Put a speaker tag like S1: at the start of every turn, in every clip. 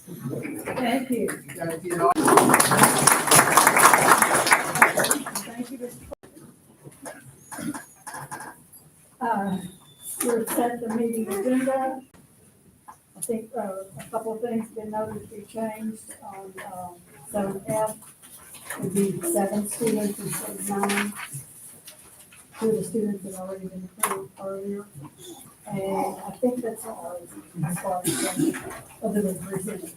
S1: Thank you.
S2: Gotta get on.
S1: Thank you, Mr. We've set the meeting agenda. I think a couple of things have been noted to be changed on 7F. Would be 7 students instead of 9. 2 of the students have already been approved earlier. And I think that's all as far as other than presented.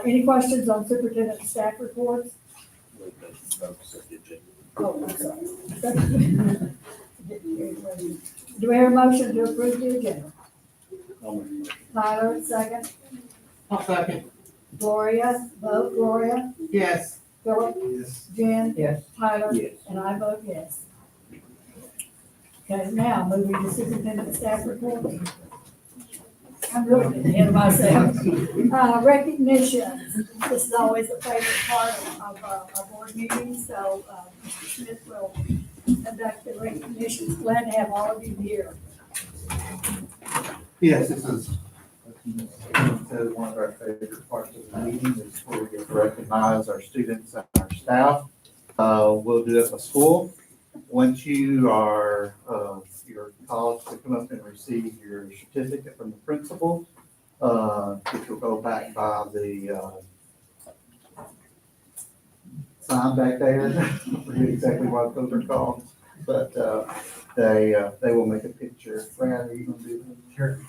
S1: Any questions on superintendent and staff reports? Oh, I'm sorry. Do we have a motion to approve the agenda? Tyler, second.
S2: I'll second.
S1: Gloria, vote Gloria.
S2: Yes.
S1: Philip,
S2: Yes.
S1: Jen.
S2: Yes.
S1: Tyler.
S2: Yes.
S1: And I vote yes. Okay, now moving to superintendent staff report. I'm really getting ahead of myself. Recognition. This is always a favorite part of our board meetings, so Mr. Smith will conduct the recognitions. Glad to have all of you here.
S3: Yes, this is one of our favorite parts of the meeting is where we get to recognize our students and our staff. We'll do it at the school. Once you are, your college to come up and receive your certificate from the principal, which will go back by the sign back there. I forget exactly what those are called, but they will make a picture. Brad, are you gonna do that? Sure.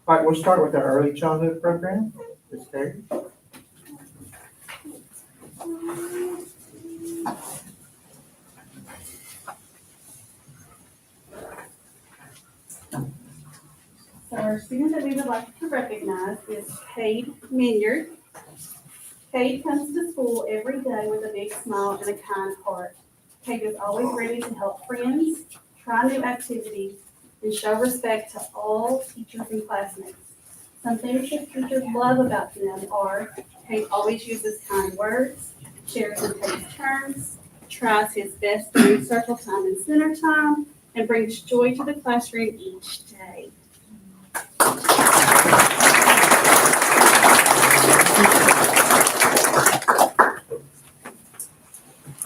S3: All right, we'll start with our early childhood program. Ms. Terry.
S4: So our student that we would like to recognize is Cade Minyard. Cade comes to school every day with a big smile and a kind heart. Cade is always ready to help friends, try new activities, and show respect to all teachers and classmates. Some things that teachers love about him are Cade always uses kind words, shares and takes turns, tries his best during circle time and center time, and brings joy to the classroom each day.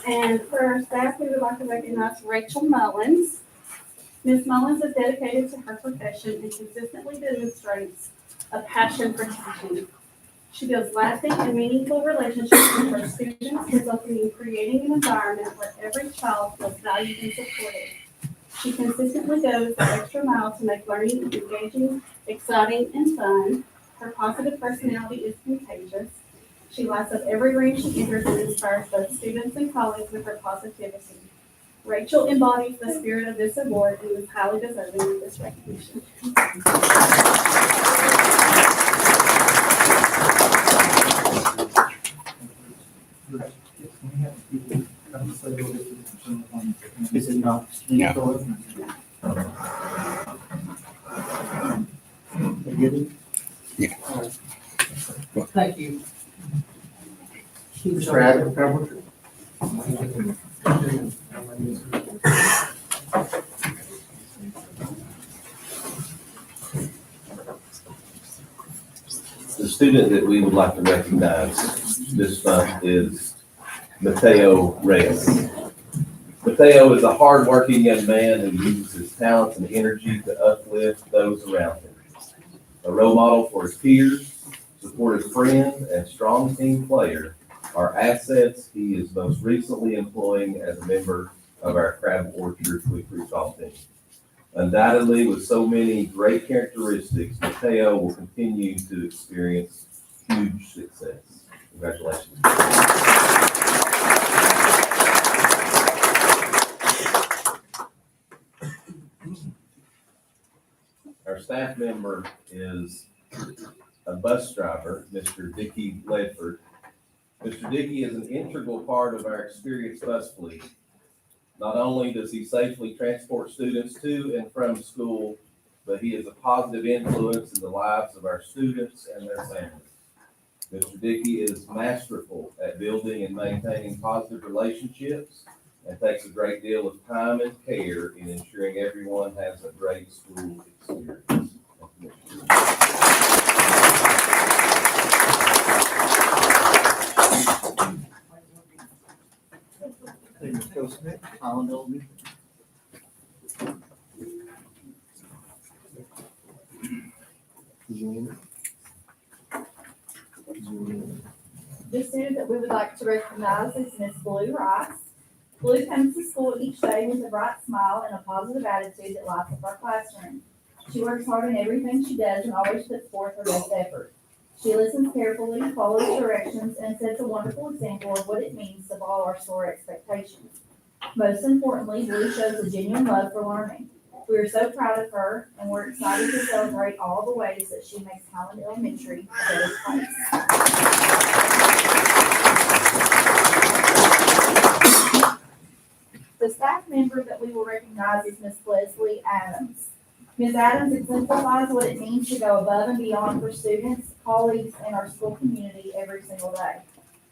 S4: And for our staff, we would like to recognize Rachel Mullins. Ms. Mullins is dedicated to her profession and consistently demonstrates a passion for teaching. She builds lasting and meaningful relationships with her students, resulting in creating an environment where every child feels valued and supported. She consistently goes the extra mile to make learning engaging, exciting, and fun. Her positive personality is contagious. She lights up every room she enters and inspires both students and colleagues with her positivity. Rachel embodies the spirit of this award and is highly deserving of this recognition.
S3: Is it not?
S5: No. Yeah.
S2: Thank you.
S3: Mr. Adam, cover.
S6: The student that we would like to recognize this month is Mateo Reyes. Mateo is a hardworking young man who uses his talents and energy to uplift those around him. A role model for his peers, supportive friend, and strong team player are assets he is most recently employing as a member of our Crab Orchard Quick Recall team. Undoubtedly, with so many great characteristics, Mateo will continue to experience huge success. Congratulations. Our staff member is a bus driver, Mr. Dickey Ledford. Mr. Dickey is an integral part of our experienced bus fleet. Not only does he safely transport students to and from school, but he is a positive influence in the lives of our students and their families. Mr. Dickey is masterful at building and maintaining positive relationships and takes a great deal of time and care in ensuring everyone has a great school experience.
S3: Smith, Highland Elementary.
S7: The student that we would like to recognize is Miss Blue Rice. Blue comes to school each day with a bright smile and a positive attitude that lights up our classroom. She works hard in everything she does and always puts forth her best effort. She listens carefully, follows directions, and sets a wonderful example of what it means to follow our SOAR expectations. Most importantly, Blue shows a genuine love for learning. We are so proud of her, and we're excited to celebrate all the ways that she makes Highland Elementary a better place. The staff member that we will recognize is Miss Leslie Adams. Ms. Adams exemplifies what it means to go above and beyond for students, colleagues, and our school community every single day.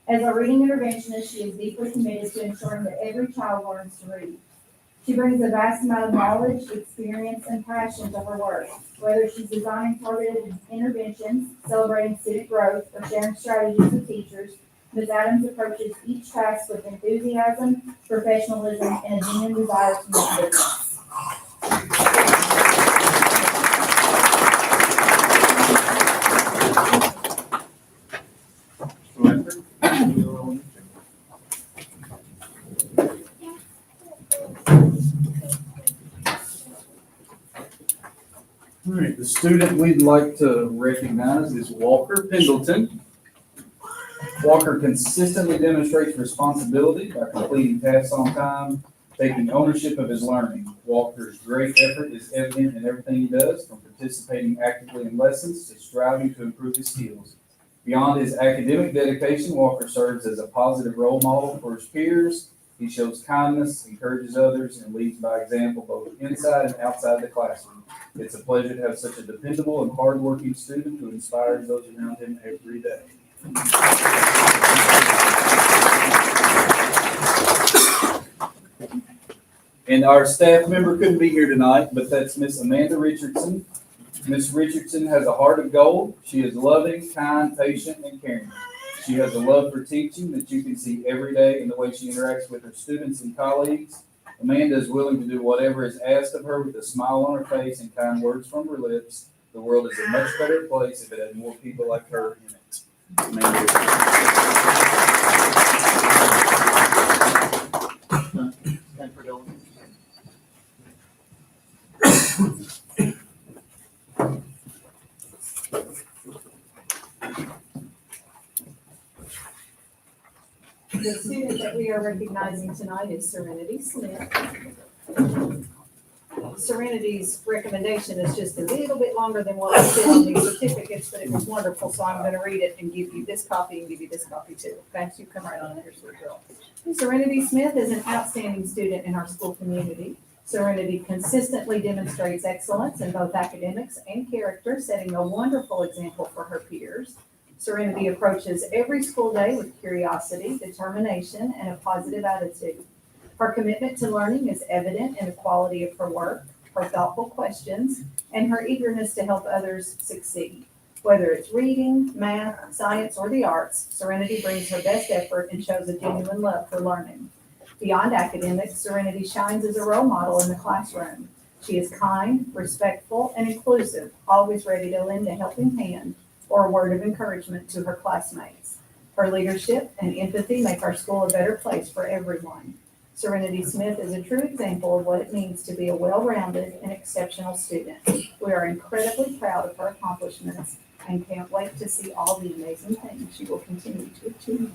S7: As a reading interventionist, she is deeply committed to ensuring that every child learns to read. She brings a vast amount of knowledge, experience, and passion to her work. Whether she's designing targeted interventions, celebrating student growth, or sharing strategies with teachers, Ms. Adams approaches each task with enthusiasm, professionalism, and a genuine desire to make a difference.
S3: Mr. Ledford, Highland Elementary.
S5: All right, the student we'd like to recognize is Walker Pendleton. Walker consistently demonstrates responsibility by completing tasks on time, taking ownership of his learning. Walker's great effort is evident in everything he does, from participating actively in lessons to striving to improve his skills. Beyond his academic dedication, Walker serves as a positive role model for his peers. He shows kindness, encourages others, and leads by example both inside and outside the classroom. It's a pleasure to have such a dependable and hardworking student who inspires those around him every day. And our staff member couldn't be here tonight, but that's Miss Amanda Richardson. Miss Richardson has a heart of gold. She is loving, kind, patient, and caring. She has a love for teaching that you can see every day in the way she interacts with her students and colleagues. Amanda is willing to do whatever is asked of her with a smile on her face and kind words from her lips. The world is a much better place if it had more people like her in it. Amanda.
S3: Stanford Elementary.
S7: The student that we are recognizing tonight is Serenity Smith. Serenity's recommendation is just a little bit longer than what we did on these certificates, but it was wonderful, so I'm gonna read it and give you this copy and give you this copy too. Okay, so you come right on in here, sweet girl. Serenity Smith is an outstanding student in our school community. Serenity consistently demonstrates excellence in both academics and character, setting a wonderful example for her peers. Serenity approaches every school day with curiosity, determination, and a positive attitude. Her commitment to learning is evident in the quality of her work, her thoughtful questions, and her eagerness to help others succeed. Whether it's reading, math, science, or the arts, Serenity brings her best effort and shows a genuine love for learning. Beyond academics, Serenity shines as a role model in the classroom. She is kind, respectful, and inclusive, always ready to lend a helping hand or a word of encouragement to her classmates. Her leadership and empathy make our school a better place for everyone. Serenity Smith is a true example of what it means to be a well-rounded and exceptional student. We are incredibly proud of her accomplishments and can't wait to see all the amazing things she will continue to achieve.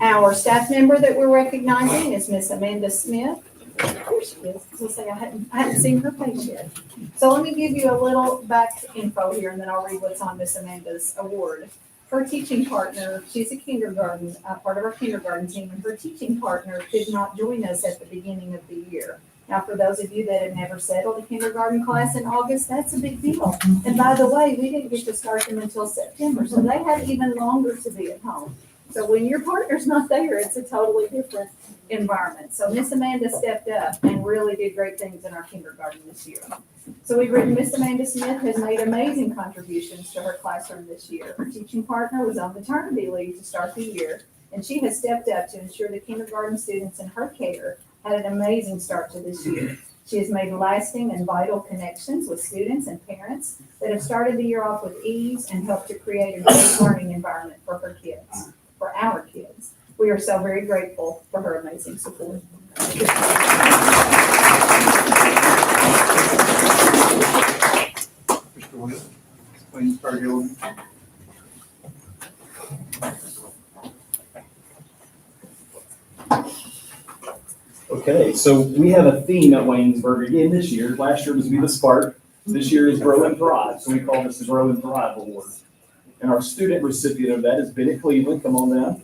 S7: Our staff member that we're recognizing is Miss Amanda Smith. Here she is. I'll say I hadn't seen her face yet. So let me give you a little back info here, and then I'll read what's on Miss Amanda's award. Her teaching partner, she's a kindergarten, part of our kindergarten team, and her teaching partner did not join us at the beginning of the year. Now, for those of you that have never settled a kindergarten class in August, that's a big deal. And by the way, we didn't get to start them until September, so they have even longer to be at home. So when your partner's not there, it's a totally different environment. So Miss Amanda stepped up and really did great things in our kindergarten this year. So we've written Miss Amanda Smith has made amazing contributions to her classroom this year. Her teaching partner was on maternity leave to start the year, and she has stepped up to ensure the kindergarten students in her care had an amazing start to this year. She has made lasting and vital connections with students and parents that have started the year off with ease and helped to create a great learning environment for her kids, for our kids. We are so very grateful for her amazing support.
S3: Mr. Williams, Queensburg Elementary.
S8: Okay, so we have a theme at Waynesburg again this year. Last year was Be the Spark. This year is Grow and Thrive, so we call this the Grow and Thrive Award. And our student recipient of that is Bennett Cleveland. Come on down.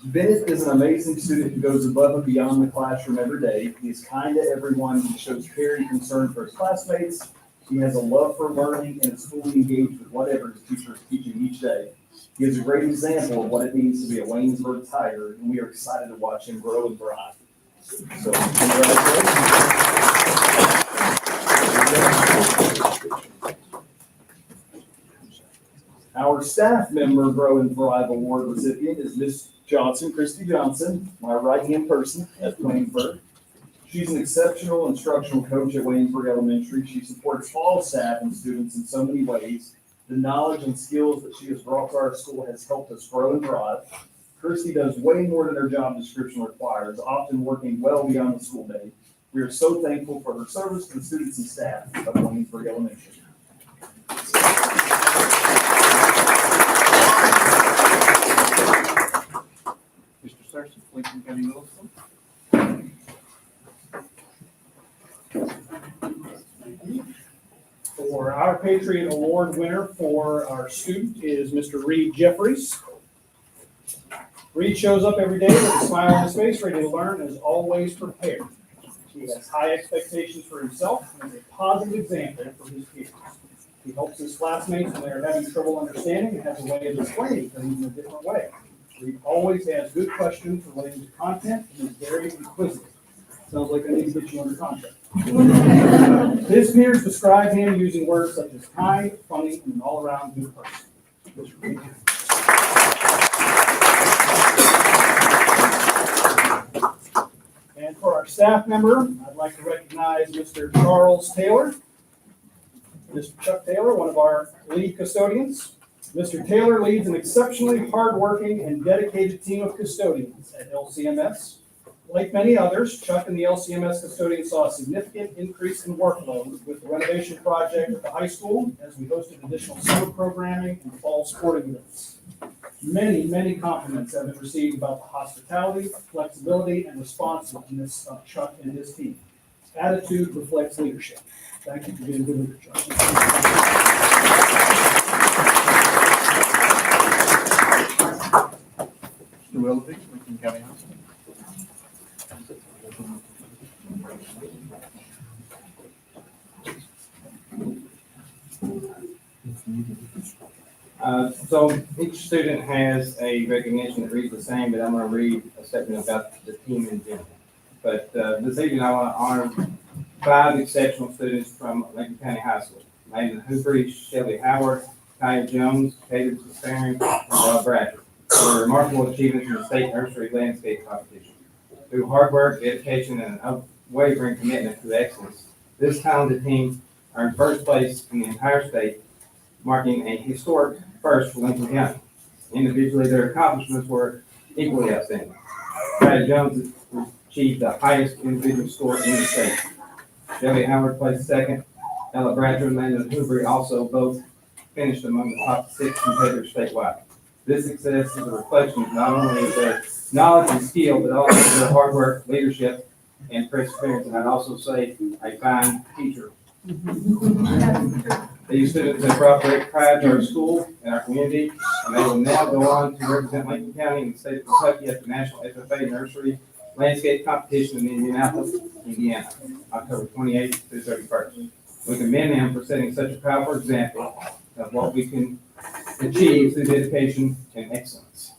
S8: Bennett is an amazing student who goes above and beyond the classroom every day. He is kind to everyone. He shows care and concern for his classmates. He has a love for learning and is fully engaged with whatever his teacher is teaching each day. He is a great example of what it means to be a Waynesburg Tiger, and we are excited to watch him grow and thrive. So, congratulations. Our staff member Grow and Thrive Award recipient is Miss Johnson, Christy Johnson, my right-hand person at Waynesburg. She's an exceptional instructional coach at Waynesburg Elementary. She supports all staff and students in so many ways. The knowledge and skills that she has brought to our school has helped us grow and thrive. Kirsty does way more than her job description requires, often working well beyond the school day. We are so thankful for her service to the students and staff of Waynesburg Elementary.
S3: Mr. Sarson, Lincoln County Middle School.
S9: For our Patriot Award winner for our student is Mr. Reed Jeffries. Reed shows up every day with a smile on his face, ready to learn, and is always prepared. He has high expectations for himself and is a positive example for his peers. He helps his classmates when they are having trouble understanding and has a way of explaining things in a different way. Reed always has good questions relating to content and is very inquisitive. Sounds like I need to get you under contract. His peers describe him using words such as kind, funny, and an all-around good person. And for our staff member, I'd like to recognize Mr. Charles Taylor. Mr. Chuck Taylor, one of our lead custodians. Mr. Taylor leads an exceptionally hardworking and dedicated team of custodians at LCMS. Like many others, Chuck and the LCMS custodians saw a significant increase in workload with the renovation project at the high school as we hosted additional summer programming and fall sporting events. Many, many compliments have been received about the hospitality, flexibility, and responsiveness of Chuck and his team. Attitude reflects leadership. Thank you for being a good leader, Chuck.
S3: Mr. Willoughby, Lincoln County High School.
S10: So each student has a recognition that reads the same, but I'm going to read a statement about the team in general. But this evening, I want to honor 5 exceptional students from Lincoln County High School. Landon Hooper, Shelby Howard, Kaya Jones, Taylor Sparing, and Bella Bradford, for their remarkable achievements in the state nursery landscape competition. Through hard work, dedication, and an unwavering commitment to excellence, this talented team earned first place in the entire state, marking a historic first for Lincoln County. Individually, their accomplishments were equally outstanding. Kaya Jones achieved the highest individual score in the state. Shelby Howard placed second. Ella Bradford and Landon Hoover also both finished among the top 6 competitors statewide. This success is a reflection of not only their knowledge and skill, but also their hard work, leadership, and perseverance. And I'd also say a fine teacher. These students have brought great pride to our school and our community, and they will now go on to represent Lincoln County and the state of Kentucky at the National FFA Nursery Landscape Competition in Indianapolis, Indiana, October 28th through 31st. We commend them for setting such a powerful example of what we can achieve through dedication and excellence.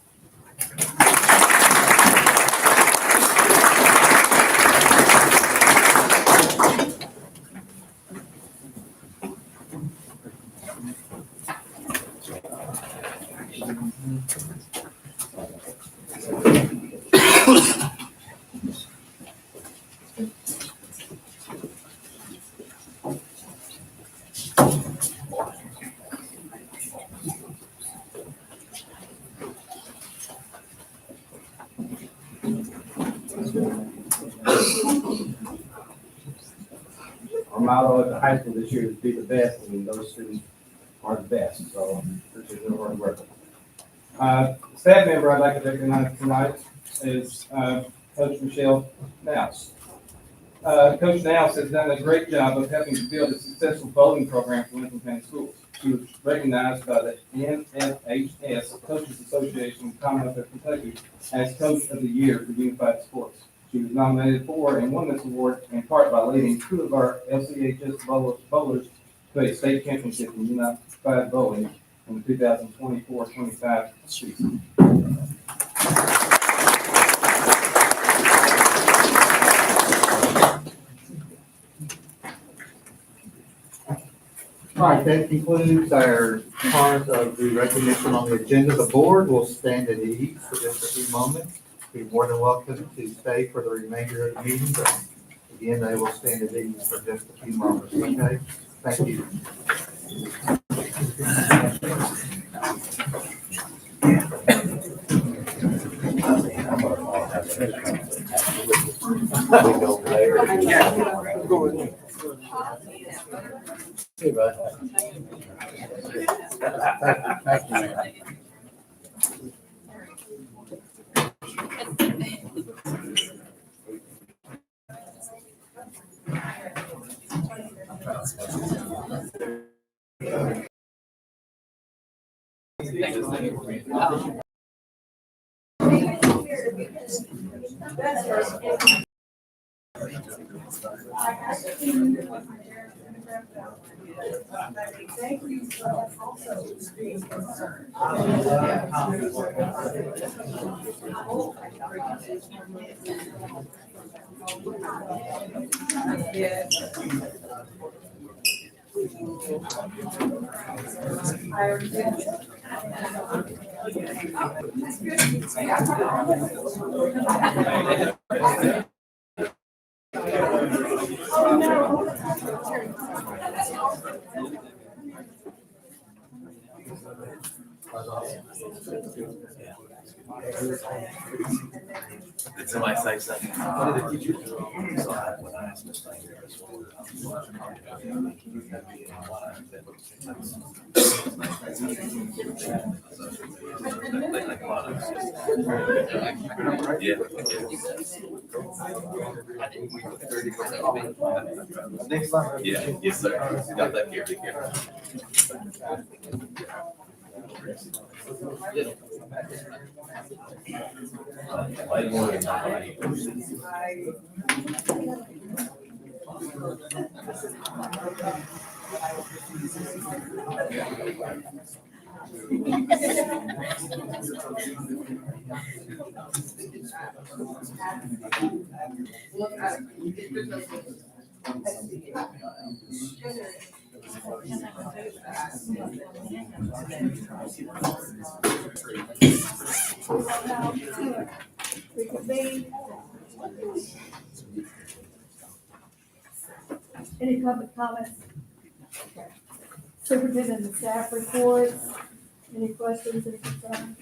S10: Our motto at the high school this year is be the best, and those students are the best, so appreciate their hard work. Staff member I'd like to recognize tonight is Coach Michelle Nouse. Coach Nouse has done a great job of helping to build a successful bowling program for Lincoln County Schools. She was recognized by the NFHS Coaches Association of Commonwealth of Kentucky as Coach of the Year for Unified Sports. She was nominated for and won this award in part by leading two of our LCHS bowlers to a state championship in Unified Bowling in the 2024-25 season.
S3: All right, that concludes our part of the recognition on the agenda. The board will stand at ease for just a few moments. Be more than welcome to stay for the remainder of the meeting, but again, they will stand at ease for just a few moments, okay? Thank you.
S6: Did somebody say something? So when I asked this thing, yeah. Yeah, yes, sir. Got that here, be careful.
S1: Any public comments? Superintendent and staff reports, any questions or concerns?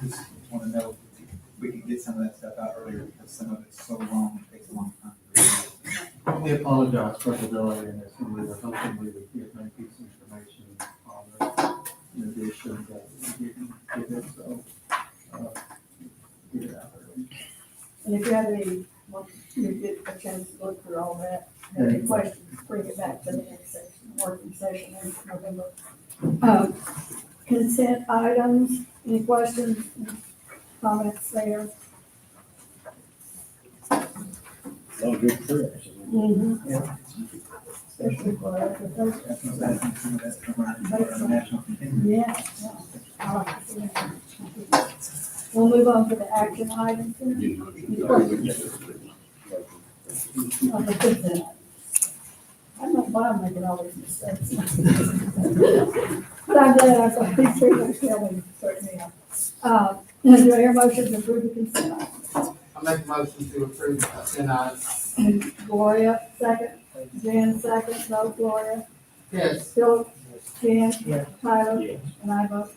S11: Just want to know if we can get some of that stuff out earlier because some of it's so long, it takes a long time to read.
S3: We apologize for the delay in this, and we were hoping we would get maybe some information on this in addition that we didn't get it, so, get it out early.
S1: And if you have any, once you get a chance to look through all that, have any questions, bring it back to the next session, working session in November. Consent items, any questions, comments there?
S11: So good prayers.
S1: Mm-hmm. Especially for agriculture.
S11: That's what I think some of that's from our national contingent.
S1: Yeah. I like to see that. We'll move on to the action items. Any questions? On the consent. I don't know why I'm making all these mistakes. But I'm glad I got these three things telling, certainly. Do I hear a motion to approve the consent items?
S2: I make a motion to approve the consent items.
S1: Gloria, second. Jan, second. Vote Gloria.
S2: Yes.
S1: Philip, Jan,
S2: Yes.
S1: Tyler, and I vote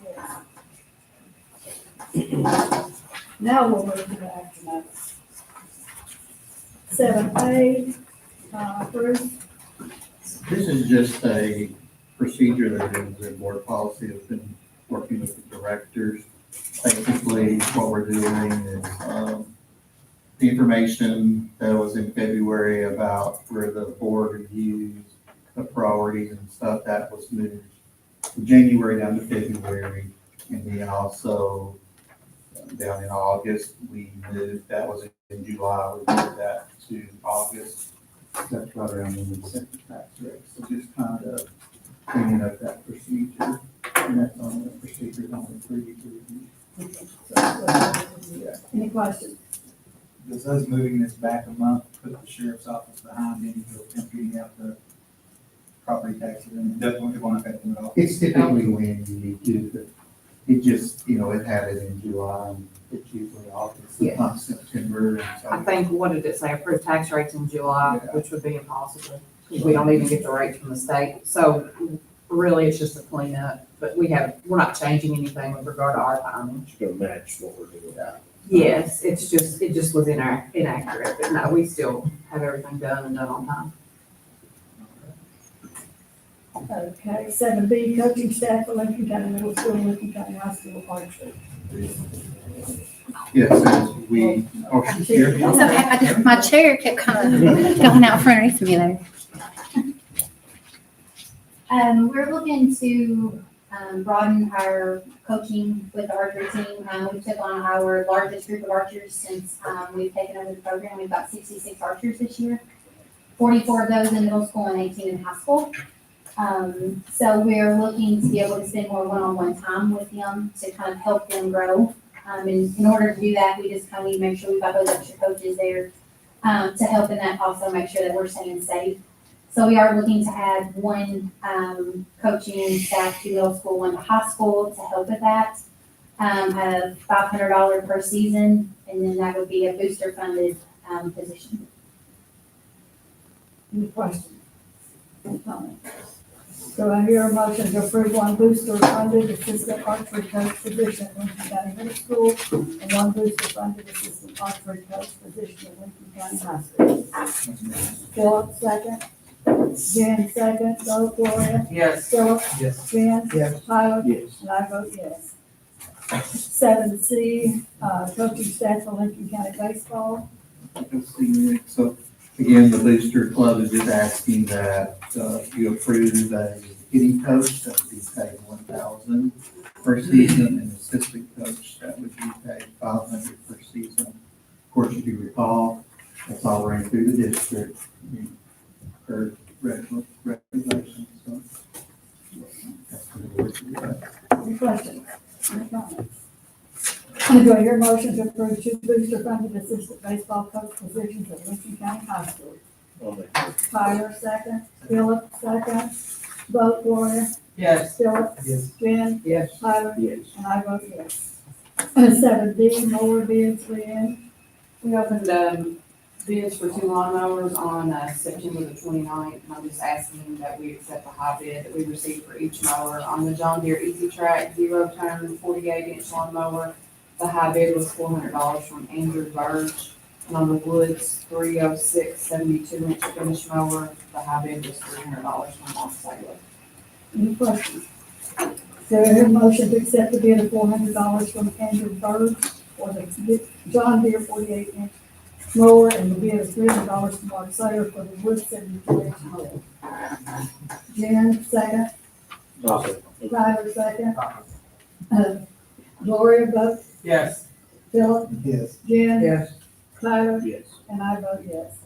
S1: yes. Now we'll move to the action items. 7A, Bruce,
S3: This is just a procedure that is in board policy. Has been working with the directors. Basically, what we're doing is, the information that was in February about where the board reviews the priorities and stuff, that was moved from January down to February. And then also down in August, we moved, that was in July, we moved that to August. That's right around when we set the tax rate. So just kind of cleaning up that procedure. And that's on the procedures on the 3D review. Yeah.
S1: any questions?
S11: Does us moving this back a month put the sheriff's office behind any of them getting out the property taxes and it won't affect them at all?
S3: It's typically when you need to, but it just, it had it in July, and it's usually August,
S7: Yeah.
S3: not September. And so-
S7: I think, what did it say, approved tax rates in July,
S3: Yeah.
S7: which would be impossible. We don't even get the rates from the state, so really it's just a cleanup, but we're not changing anything with regard to our timing.
S6: It's gonna match what we're doing.
S7: Yes, it just was inaccurate, but no, we still have everything done and done on time.
S1: Okay, 7B, coaching staff for Lincoln County Middle School, Lincoln County High School, Hartsville.
S3: Yes, as we, here.
S12: It's okay, my chair kept kind of going out from underneath me there.
S13: We're looking to broaden our coaching with the archery team. We took on our largest group of archers since we've taken over the program. We've got 66 archers this year, 44 of those in middle school and 18 in high school. So we're looking to be able to spend more one-on-one time with them to kind of help them grow. And in order to do that, we just kind of need to make sure we've got those extra coaches there to help in that, also make sure that we're staying safe. So we are looking to add one coaching staff to middle school, one to high school to help with that. At $500 per season, and then that would be a booster funded position.
S1: Any questions? Any comments? So I hear a motion to approve one booster funded assistant archery coach position at Lincoln County Middle School and one booster funded assistant archery coach position at Lincoln County High School. Philip, second. Jen, second. Vote, Gloria.
S5: Yes.
S1: Philip.
S11: Yes.
S1: Jen.
S5: Yes.
S1: Tyler.
S5: Yes.
S1: And I vote yes. 7C, coaching staff for Lincoln County Baseball.
S3: So again, the booster club is just asking that you approve a hitting coach that would be paid $1,000 per season, and assistant coach that would be paid $500 per season. Of course, if you recall, that's all ran through the district per regulations. So that's the board to do that.
S1: Any questions? Any comments? Do I hear a motion to approve two booster funded assistant baseball coach positions at Lincoln County High School?
S6: I'll make that.
S1: Tyler, second. Philip, second. Vote, Gloria.
S5: Yes.
S1: Philip.
S11: Yes.
S1: Jen.
S5: Yes.
S1: Tyler.
S6: Yes.
S1: And I vote yes. 7D, mower bids, Leanne.
S4: We opened bids for 2 lawnmowers on September the 29th, and I'm just asking that we accept the high bid that we received for each mower. On the John Deere Easy Track 0-turn 48-inch lawnmower, the high bid was $400 from Andrew Burge. And on the Woods 306 72-inch finish mower, the high bid was $300 from Mark Saylor.
S1: Any questions? Do I hear a motion to accept the bid of $400 from Andrew Bird for the John Deere 48-inch mower and the bid of $300 from Mark Sayer for the Wood 72-inch mower? Jen, second. Tyler, second. Gloria, vote.
S5: Yes.
S1: Philip.
S11: Yes.
S1: Jen.
S5: Yes.
S1: Tyler.
S6: Yes.
S1: And I vote yes.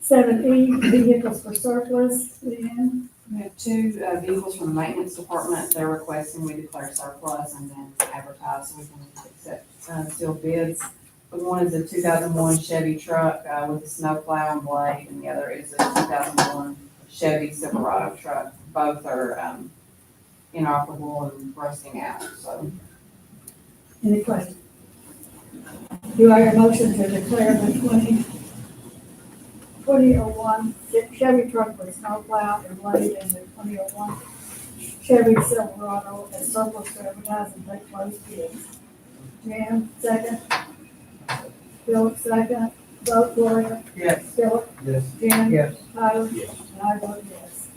S1: 7E, vehicles for surplus, Leanne.
S4: We have 2 vehicles from the maintenance department. They're requesting we declare surplus and then advertise so we can accept sealed bids. The one is a 2001 Chevy truck with a snowplow and blade, and the other is a 2001 Chevy Silverado truck. Both are inoperable and rusting out, so.
S1: Any questions? Do I hear a motion to declare the 2001 Chevy truck with snowplow and blade and the 2001 Chevy Silverado as surplus to advertise and take closed bids? Jan, second. Philip, second. vote Gloria,
S2: Yes.
S1: Philip,
S11: Yes.
S1: Jan,
S2: Yes.
S1: Tyler,
S5: Yes.
S1: and I vote yes.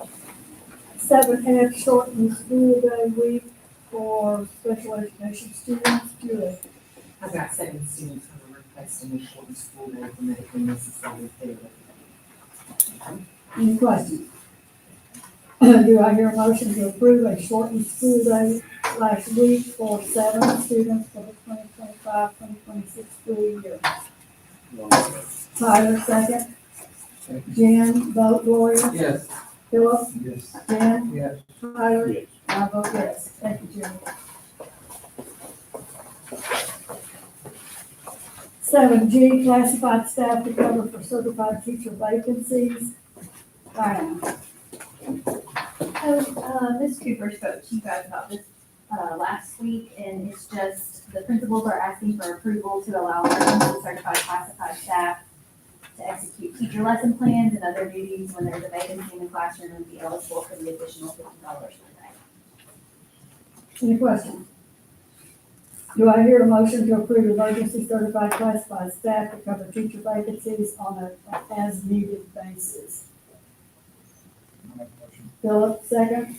S1: 7F, shortened school day week for special education students. Julie,
S14: I've got 7 students who are requesting a shortened school day for medically necessary therapy.
S1: any questions? Do I hear a motion to approve a shortened school day last week for 7 students for the 2025-2026 school year? Tyler, second. Jan, vote Gloria,
S2: Yes.
S1: Philip,
S11: Yes.
S1: Jan,
S2: Yes.
S1: Tyler,
S5: Yes.
S1: and I vote yes. Thank you, Jim. 7G, classified staff to cover for certified teacher vacancies. Diana.
S13: So, Ms. Cooper spoke to you guys about this, last week, and it's just, the principals are asking for approval to allow emergency certified classified staff to execute teacher lesson plans and other duties when there's a vacancy in the classroom and be eligible for the additional $50 per day.
S1: Any questions? Do I hear a motion to approve emergency certified classified staff to cover teacher vacancies on a as-needed basis?
S11: I'll make a motion.
S1: Philip, second.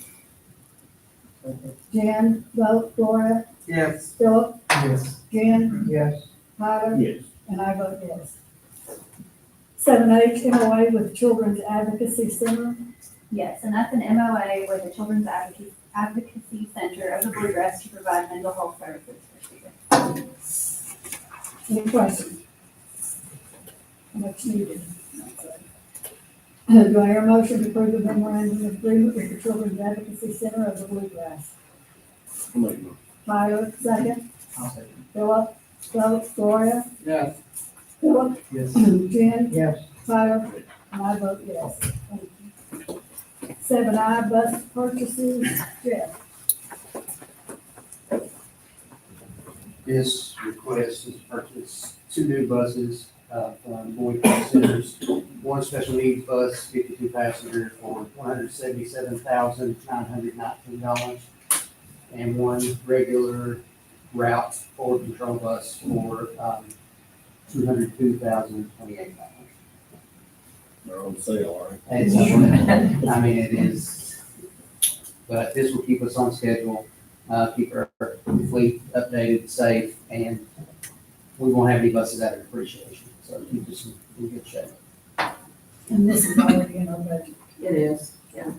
S1: Jan, vote. Gloria,
S2: Yes.
S1: Philip,
S2: Yes.
S1: Jan,
S2: Yes.
S1: Tyler,
S5: Yes.
S1: and I vote yes. 7H, MOA with Children's Advocacy Center.
S13: Yes, and that's an MOA with the Children's Advocacy Center of the Bluegrass to provide mental health services for students.
S1: Any questions? Much needed. Do I hear a motion to approve the memorandum of agreement with the Children's Advocacy Center of the Bluegrass? Tyler, second.
S11: I'll say.
S1: Philip, Gloria,
S2: Yes.
S1: Philip,
S11: Yes.
S1: Jen,
S2: Yes.
S1: Tyler, and I vote yes. Thank you. 7I, bus purchases. Jeff.
S15: This request is to purchase 2 new buses from Boyd County Centers. One special needs bus, 52 passenger for $177,919, and one regular route forward control bus for $202,028.
S6: They're on sale, aren't
S15: It's, I mean, it is, but this will keep us on schedule, keep our fleet updated, safe, and we won't have any buses out of depreciation, so keep us in good shape.
S1: And this is already in our budget.
S14: It is, yeah.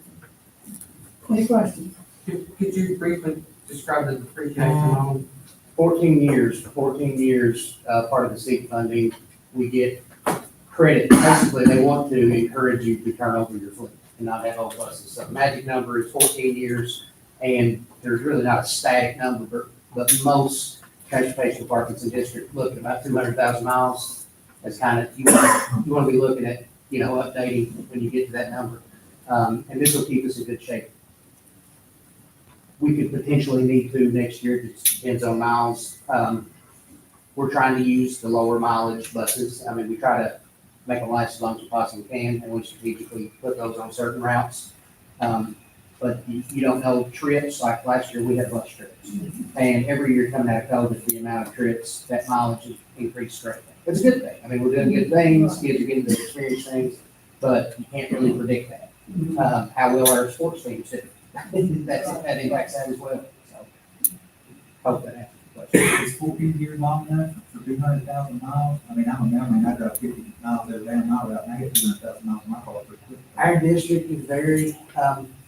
S1: Any questions?
S2: Could you briefly describe the depreciation on?
S15: 14 years, part of the seat funding, we get credit. Basically, they want to encourage you to turn over your fleet and not have old buses. So the magic number is 14 years, and there's really not a static number, but most transportation departments in district look at about 200,000 miles as kind of, you want to be looking at, updating when you get to that number. And this will keep us in good shape. We could potentially need to next year, it just depends on miles. We're trying to use the lower mileage buses. I mean, we try to make them last as long as we possibly can, and we strategically put those on certain routes. But you don't know trips, like last year, we had bus trips. And every year coming out of COVID, the amount of trips, that mileage has increased greatly. It's a good thing. I mean, we're doing good things, kids are getting to experience things, but you can't really predict that. How will our sports teams do? That impacts that as well, so. Hope that answers the question.
S11: Is 14 years long enough for 200,000 miles? I mean, I'm a mailman, I drive 50 miles every day, mile route, and I get 200,000 miles in my car pretty quick.
S15: Our district is very,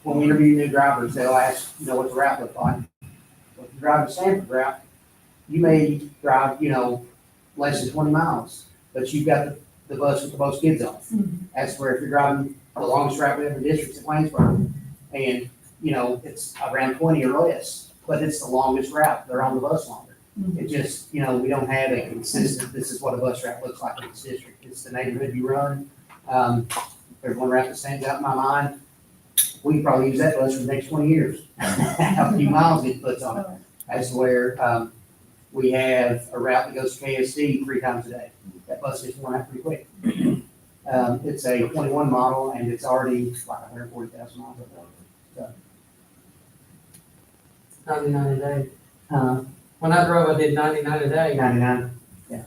S15: when we interview new drivers, they'll ask, what's the route look like? Well, if you drive the Sanford route, you may drive, less than 20 miles, but you've got the bus with the most kids on it. That's where if you're driving the longest route we have in the district is Waynesboro, and, it's around 20 or less, but it's the longest route. They're on the bus longer. It just, we don't have a consistent, this is what a bus route looks like in this district. It's the neighborhood you run. There's one route that stands out in my mind. We can probably use that bus for the next 20 years. How few miles it puts on it. That's where, we have a route that goes to KSD 3 times a day. That bus gets worn out pretty quick. It's a 21 model and it's already like 140,000 miles. So,
S2: 99 a day. When I drove, I did 99 a day.
S15: 99, yeah.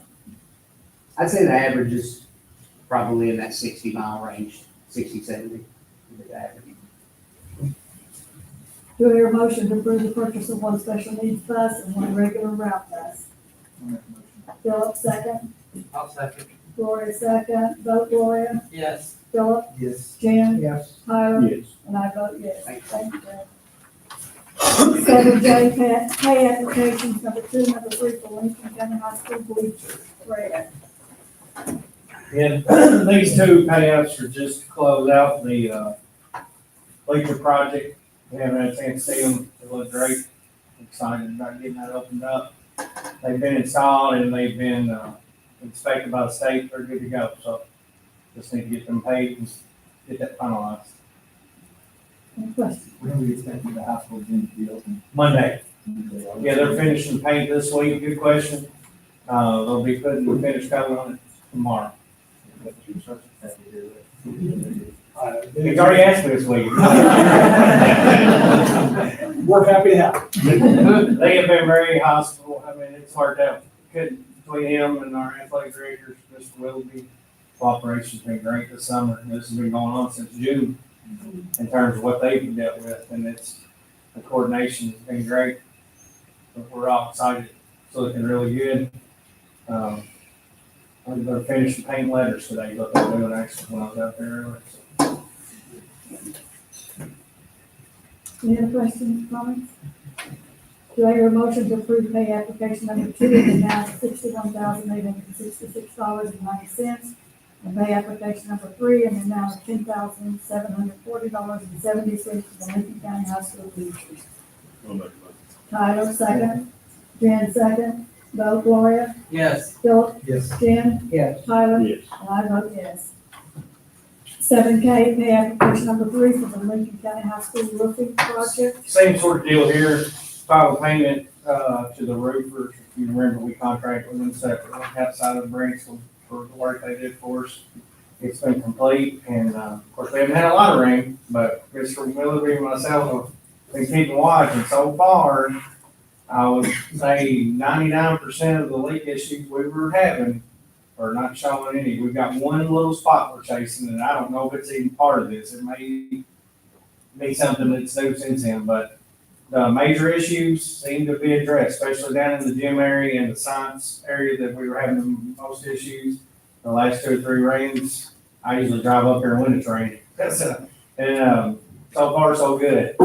S15: I'd say the average is probably in that 60-mile range, 60, 70, is the average.
S1: Do I hear a motion to approve the purchase of one special needs bus and one regular route bus?
S11: I'll make a motion.
S1: Philip, second.
S2: I'll second.
S1: Gloria, second. Vote Gloria.
S2: Yes.
S1: Philip,
S11: Yes.
S1: Jen,
S11: Yes.
S1: Tyler,
S8: Yes.
S1: and I vote yes.
S15: Thank you.
S1: Thank you, Judge. 7J, pay applications number 2, number 3 for Lincoln County High School bleachers. Fred.
S10: And these two payouts are just to close out the bleacher project. We haven't had a chance to see them. They look great. Excited about getting that opened up. They've been installed and they've been inspected by the state. They're good to go. So just need to get them paid and get that finalized.
S1: Any questions?
S11: When are we expecting the high school gym to be open?
S10: Monday. Yeah, they're finishing paint this week. Good question. They'll be putting the finish coat on it tomorrow. He's already asked me this week.
S9: We're happy to have it.
S10: They have been very hospitable. I mean, it's worked out good between him and our athletic director, Mr. Willoughby. Cooperation's been great this summer. This has been going on since June in terms of what they've dealt with, and the coordination has been great. But we're all excited. It's looking really good. I'm gonna finish the paint letters today, but they're doing actually when I was out there earlier. So.
S1: Any other questions, comments? Do I hear a motion to approve pay application number 2 in the amount of $61,866.90? And pay application number 3 in the amount of $10,740.70 for the Lincoln County High School bleachers. Tyler, second. Jen, second. Vote Gloria.
S2: Yes.
S1: Philip.
S11: Yes.
S1: Jen.
S2: Yes.
S1: Tyler.
S8: Yes.
S1: And I vote yes. 7K, pay application number 3 for the Lincoln County High School roofing project.
S10: Same sort of deal here, final payment, to the roofers. If you remember, we contracted with them separately outside of Branson for the work they did for us. It's been complete, and, of course, we haven't had a lot of rain, but Mr. Willoughby and myself have been keeping watch, and so far, I would say 99% of the leak issues we were having are not showing any. We've got one little spot we're chasing, and I don't know if it's even part of this. It may be something that's new since then, but the major issues seem to be addressed, especially down in the gym area and the science area that we were having the most issues. The last 2 or 3 rains, I usually drive up here when it's raining. And so far, so good.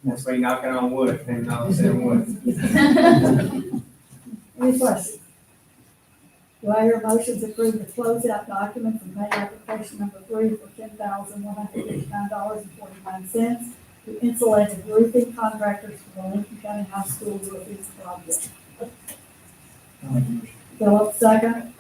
S10: That's me knocking on wood, and not saying wood.
S1: Any questions? Do I hear a motion to approve the closeout documents and pay application number 3 for $10,159.49 to insulated roofing contractors for the Lincoln County High School roofing project?
S11: I'll make a motion.
S1: Philip, second.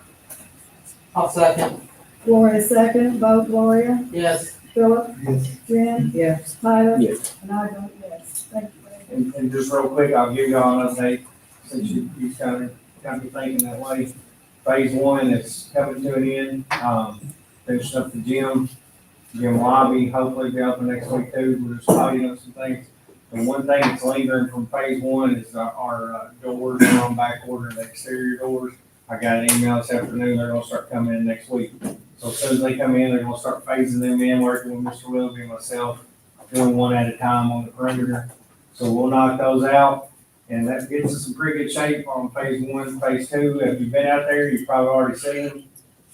S2: I'll second.
S1: Gloria, second. Vote Gloria.
S2: Yes.
S1: Philip,
S11: Yes.
S1: Jen,
S2: Yes.
S1: Tyler.
S8: Yes.
S1: And I vote yes. Thank you, Brandon.
S10: And just real quick, I'll give y'all an update, since you kind of got me thinking that way. Phase 1 is coming to an end, finishing up the gym lobby, hopefully be open next week too. We're just tidying up some things. The one thing that's lingering from phase 1 is our doors. We're on back order, the exterior doors. I got an email this afternoon, they're gonna start coming in next week. So as soon as they come in, they're gonna start phasing them in, working with Mr. Willoughby and myself, doing one at a time on the perimeter. So we'll knock those out, and that gets us in pretty good shape on phase 1, phase 2. If you've been out there, you've probably already seen them.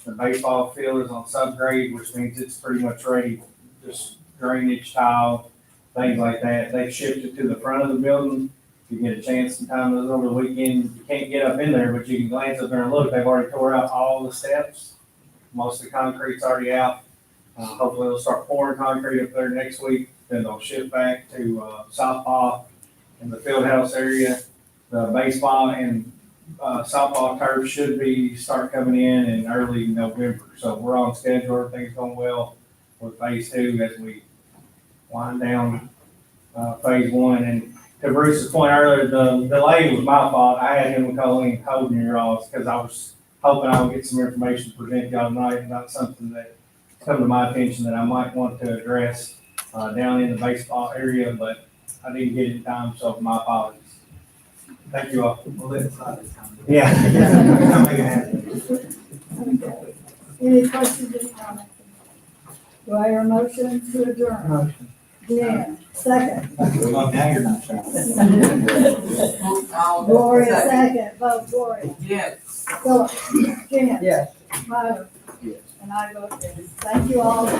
S10: The baseball field is on subgrade, which means it's pretty much ready, just drainage tile, things like that. They shipped it to the front of the building. If you get a chance sometime over the weekend, you can't get up in there, but you can glance up there and look. They've already tore out all the steps. Most of the concrete's already out. Hopefully they'll start pouring concrete up there next week. Then they'll ship back to Southpaw in the field house area. The baseball and softball turf should start coming in early November. So we're on schedule. Everything's going well with phase 2 as we wind down phase 1. And to Bruce's point earlier, the delay was my fault. I had him and Colleen holding your odds because I was hoping I would get some information to present y'all tonight about something that come to my attention that I might want to address down in the baseball area, but I didn't get it in time, so my apologies. Thank you all.
S11: We'll let it slide this time.
S10: Yeah.
S11: I'll make it happen.
S1: Any questions, any comments? Do I hear a motion to adjourn?
S11: Motion.
S1: Jan, second.
S11: Well, now you're not trying.
S1: Gloria, second. Vote Gloria.
S2: Yes.
S1: Philip. Jan.
S2: Yes.
S1: Myra. And I vote yes. Thank you all.
S2: No.